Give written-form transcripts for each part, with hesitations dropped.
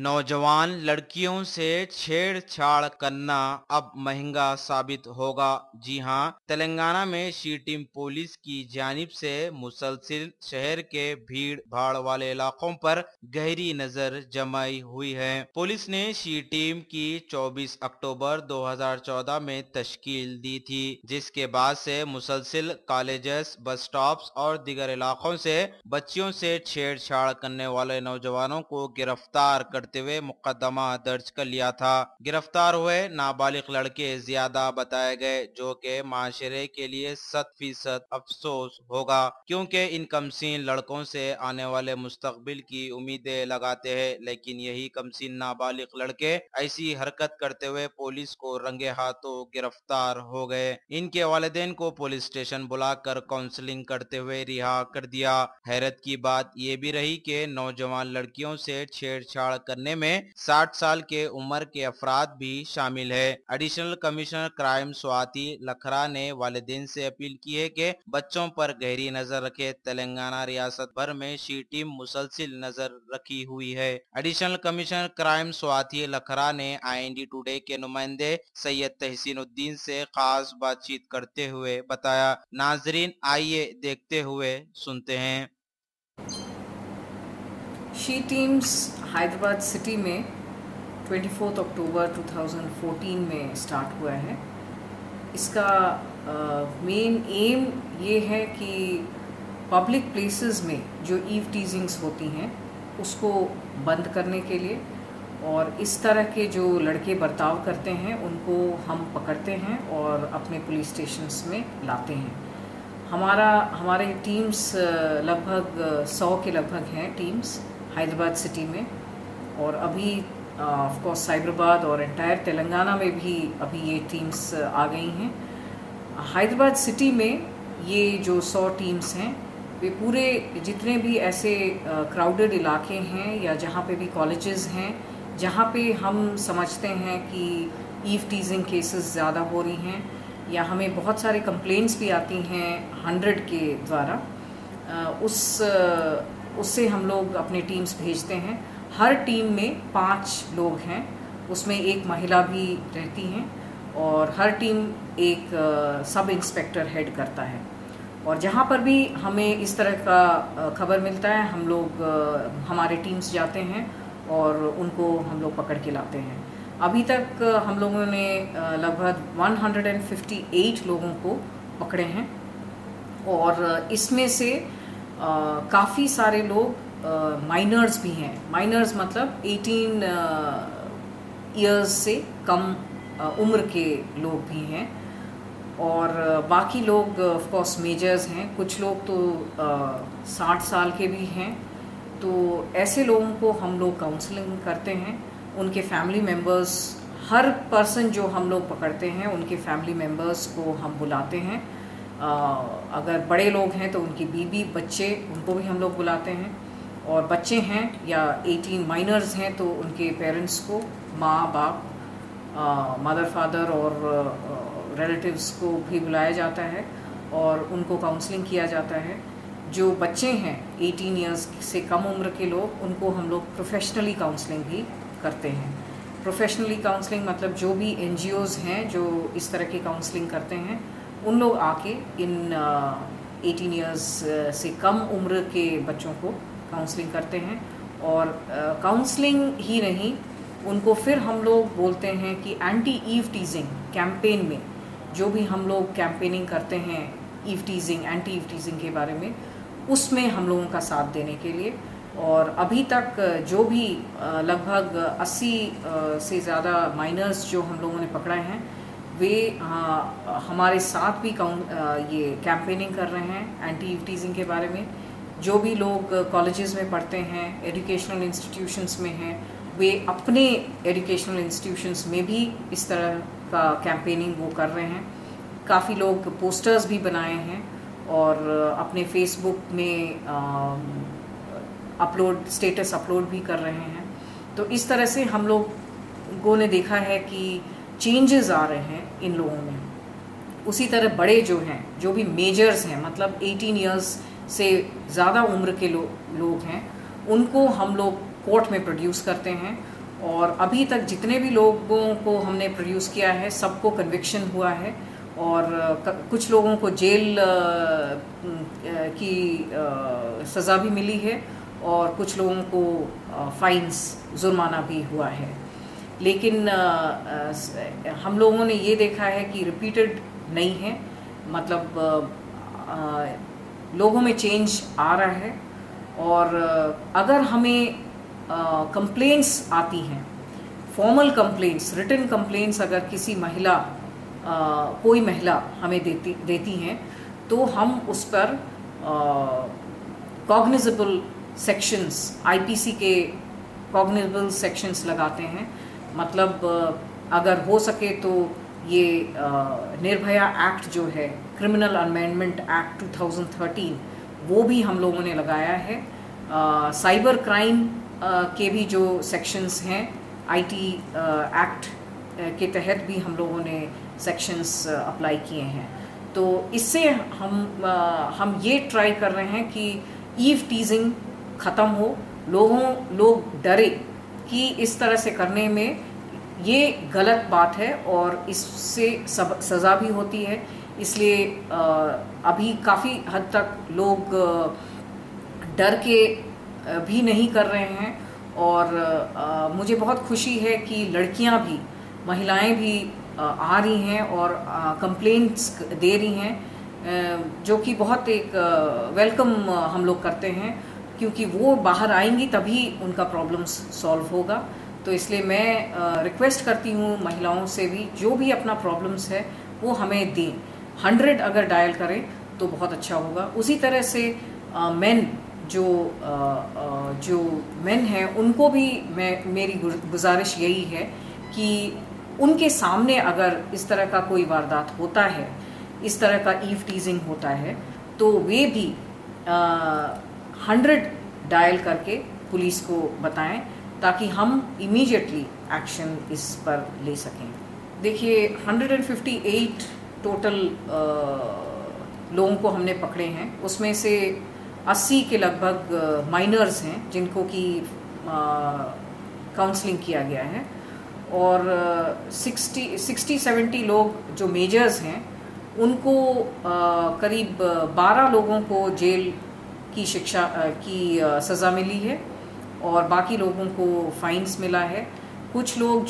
नौजवान लड़कियों से छेड़छाड़ करना अब महंगा साबित होगा। जी हां, तेलंगाना में शी टीम पुलिस की जानिब से मुसलसिल शहर के भीड़ भाड़ वाले इलाकों पर गहरी नजर जमाई हुई है। पुलिस ने शी टीम की 24 अक्टूबर 2014 में तश्कील दी थी, जिसके बाद से मुसलसिल कॉलेजेस, बस स्टॉप्स और दीगर इलाकों से बच्चियों से छेड़छाड़ करने वाले नौजवानों को गिरफ्तार करते हुए मुकदमा दर्ज कर लिया था। गिरफ्तार हुए नाबालिग लड़के ज्यादा बताए गए, जो कि माशरे के लिए 100% अफसोस होगा, क्योंकि इन कमसीन लड़कों से आने वाले मुस्तकबिल की उम्मीदें लगाते हैं, लेकिन यही कमसीन नाबालिग लड़के ऐसी हरकत करते हुए पुलिस को रंगे हाथों गिरफ्तार हो गए। इनके वालिदैन को पुलिस स्टेशन बुलाकर काउंसलिंग करते हुए रिहा कर दिया। हैरत की बात यह भी रही कि नौजवान लड़कियों से छेड़छाड़ करने में 60 साल के उम्र के अफराद भी शामिल है। एडिशनल कमिश्नर क्राइम स्वाति लखरा ने वालिदैन से अपील की है कि बच्चों पर गहरी नजर रखे। तेलंगाना रियासत भर में शी टीम मुसलसिल नजर रखी हुई है। एडिशनल कमिश्नर क्राइम स्वाति लखरा ने IND टुडे के नुमाइंदे सैयद तहसीनुद्दीन से खास बातचीत करते हुए बताया। नाजरीन, आइए देखते हुए सुनते हैं। शी टीम्स हैदराबाद सिटी में 24 अक्टूबर 2014 में स्टार्ट हुआ है। इसका मेन एम ये है कि पब्लिक प्लेसेस में जो ईव टीजिंग्स होती हैं उसको बंद करने के लिए, और इस तरह के जो लड़के बर्ताव करते हैं उनको हम पकड़ते हैं और अपने पुलिस स्टेशंस में लाते हैं। हमारे टीम्स लगभग 100 के लगभग हैं टीम्स हैदराबाद सिटी में, और अभी ऑफ कोर्स साइबराबाद और एंटायर तेलंगाना में भी अभी ये टीम्स आ गई हैं। हैदराबाद सिटी में ये जो 100 टीम्स हैं वे पूरे जितने भी ऐसे क्राउडेड इलाके हैं या जहाँ पे भी कॉलेजेस हैं जहाँ पे हम समझते हैं कि ईव टीजिंग केसेस ज़्यादा हो रही हैं या हमें बहुत सारे कंप्लेंट्स भी आती हैं 100 के द्वारा, उससे हम लोग अपने टीम्स भेजते हैं। हर टीम में 5 लोग हैं, उसमें एक महिला भी रहती हैं, और हर टीम एक सब इंस्पेक्टर हेड करता है। और जहाँ पर भी हमें इस तरह का खबर मिलता है हम लोग हमारे टीम्स जाते हैं और उनको हम लोग पकड़ के लाते हैं। अभी तक हम लोगों ने लगभग 158 लोगों को पकड़े हैं, और इसमें से काफ़ी सारे लोग माइनर्स भी हैं। माइनर्स मतलब 18 इयर्स से कम उम्र के लोग भी हैं, और बाकी लोग ऑफ कोर्स मेजर्स हैं। कुछ लोग तो 60 साल के भी हैं। तो ऐसे लोगों को हम लोग काउंसलिंग करते हैं। उनके फैमिली मेम्बर्स, हर पर्सन जो हम लोग पकड़ते हैं उनके फैमिली मेम्बर्स को हम बुलाते हैं। अगर बड़े लोग हैं तो उनकी बीवी बच्चे उनको भी हम लोग बुलाते हैं, और बच्चे हैं या 18 माइनर्स हैं तो उनके पेरेंट्स को, माँ बाप, मदर फादर और रिलेटिव्स को भी बुलाया जाता है और उनको काउंसलिंग किया जाता है। जो बच्चे हैं 18 इयर्स से कम उम्र के लोग, उनको हम लोग प्रोफेशनली काउंसलिंग भी करते हैं। प्रोफेशनली काउंसलिंग मतलब जो भी NGOs हैं जो इस तरह की काउंसलिंग करते हैं उन लोग आके इन 18 इयर्स से कम उम्र के बच्चों को काउंसलिंग करते हैं। और काउंसलिंग ही नहीं, उनको फिर हम लोग बोलते हैं कि एंटी ईव टीजिंग कैंपेन में जो भी हम लोग कैंपेनिंग करते हैं eve teasing, anti eve teasing के बारे में, उसमें हम लोगों का साथ देने के लिए। और अभी तक जो भी लगभग 80 से ज़्यादा माइनर्स जो हम लोगों ने पकड़े हैं वे हमारे साथ भी ये कैंपेनिंग कर रहे हैं एंटी ईव टीजिंग के बारे में। जो भी लोग कॉलेजेस में पढ़ते हैं, एजुकेशनल इंस्टीट्यूशंस में हैं, वे अपने एजुकेशनल इंस्टीट्यूशंस में भी इस तरह का कैंपेनिंग वो कर रहे हैं। काफ़ी लोग पोस्टर्स भी बनाए हैं और अपने फेसबुक में स्टेटस अपलोड भी कर रहे हैं। तो इस तरह से हम लोगों ने देखा है कि चेंजेस आ रहे हैं इन लोगों में। उसी तरह बड़े जो हैं, जो भी मेजर्स हैं, मतलब 18 इयर्स से ज़्यादा उम्र के लोग हैं, उनको हम लोग कोर्ट में प्रोड्यूस करते हैं और अभी तक जितने भी लोगों को हमने प्रोड्यूस किया है सबको कन्विक्शन हुआ है और कुछ लोगों को जेल की सज़ा भी मिली है और कुछ लोगों को फाइन्स जुर्माना भी हुआ है। लेकिन हम लोगों ने ये देखा है कि रिपीटेड नहीं है, मतलब लोगों में चेंज आ रहा है। और अगर हमें कंप्लेंट्स आती हैं, फॉर्मल कंप्लेंट्स, रिटन कंप्लेंट्स अगर किसी महिला कोई महिला हमें देती हैं तो हम उस पर कॉग्निजेबल सेक्शंस, आईपीसी के कॉग्निजेबल सेक्शंस लगाते हैं। मतलब अगर हो सके तो ये निर्भया एक्ट जो है, क्रिमिनल अमेंडमेंट एक्ट 2013, वो भी हम लोगों ने लगाया है। साइबर क्राइम के भी जो सेक्शंस हैं आईटी एक्ट के तहत भी हम लोगों ने सेक्शंस अप्लाई किए हैं। तो इससे हम ये ट्राई कर रहे हैं कि ईव टीजिंग ख़त्म हो, लोग डरे कि इस तरह से करने में ये गलत बात है और इससे सज़ा भी होती है। इसलिए अभी काफ़ी हद तक लोग डर के भी नहीं कर रहे हैं। और मुझे बहुत खुशी है कि लड़कियां भी, महिलाएं भी आ रही हैं और कंप्लेंट्स दे रही हैं, जो कि बहुत एक वेलकम हम लोग करते हैं, क्योंकि वो बाहर आएंगी तभी उनका प्रॉब्लम्स सॉल्व होगा। तो इसलिए मैं रिक्वेस्ट करती हूँ महिलाओं से भी, जो भी अपना प्रॉब्लम्स है वो हमें दें। 100 अगर डायल करें तो बहुत अच्छा होगा। उसी तरह से मेन जो मेन हैं उनको भी मेरी गुजारिश यही है कि उनके सामने अगर इस तरह का कोई वारदात होता है, इस तरह का ईव टीजिंग होता है, तो वे भी 100 डायल करके पुलिस को बताएं ताकि हम इमीडिएटली एक्शन इस पर ले सकें। देखिए 158 टोटल लोगों को हमने पकड़े हैं, उसमें से 80 के लगभग माइनर्स हैं जिनको कि काउंसलिंग किया गया है, और 60-70 लोग जो मेजर्स हैं उनको करीब 12 लोगों को जेल की शिक्षा की सज़ा मिली है और बाकी लोगों को फाइन्स मिला है। कुछ लोग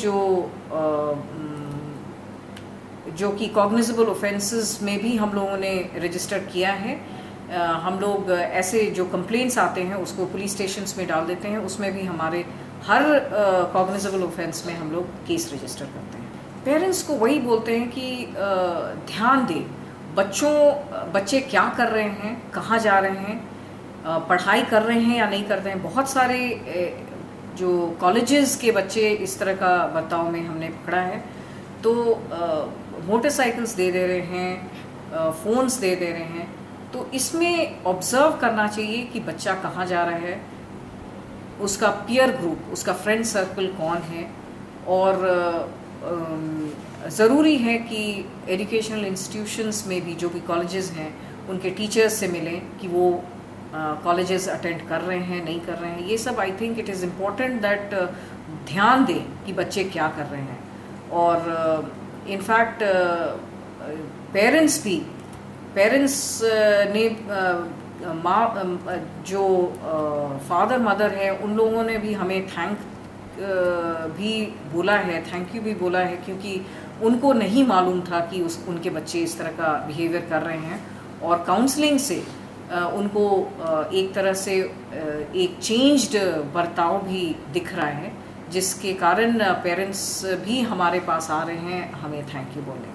जो कि कॉग्निजेबल ऑफेंसेस में भी हम लोगों ने रजिस्टर किया है। हम लोग ऐसे जो कंप्लेंट्स आते हैं उसको पुलिस स्टेशंस में डाल देते हैं, उसमें भी हमारे हर कॉग्निजेबल ऑफेंस में हम लोग केस रजिस्टर करते हैं। पेरेंट्स को वही बोलते हैं कि ध्यान दें, बच्चे क्या कर रहे हैं, कहाँ जा रहे हैं, पढ़ाई कर रहे हैं या नहीं कर रहे हैं। बहुत सारे जो कॉलेजेस के बच्चे इस तरह का बर्ताव में हमने पकड़ा है, तो मोटरसाइकिल्स दे रहे हैं, फ़ोन्स दे रहे हैं। तो इसमें ऑब्ज़र्व करना चाहिए कि बच्चा कहाँ जा रहा है, उसका पीयर ग्रुप, उसका फ्रेंड सर्कल कौन है, और ज़रूरी है कि एजुकेशनल इंस्टीट्यूशंस में भी जो भी कॉलेजेस हैं उनके टीचर्स से मिलें कि वो कॉलेजेस अटेंड कर रहे हैं, नहीं कर रहे हैं। ये सब I think it is important that ध्यान दें कि बच्चे क्या कर रहे हैं। और इनफैक्ट पेरेंट्स ने जो फादर मदर है उन लोगों ने भी हमें भी बोला है, थैंक यू भी बोला है, क्योंकि उनको नहीं मालूम था कि उनके बच्चे इस तरह का बिहेवियर कर रहे हैं। और काउंसलिंग से उनको एक तरह से एक चेंज्ड बर्ताव भी दिख रहा है, जिसके कारण पेरेंट्स भी हमारे पास आ रहे हैं हमें थैंक यू बोलने।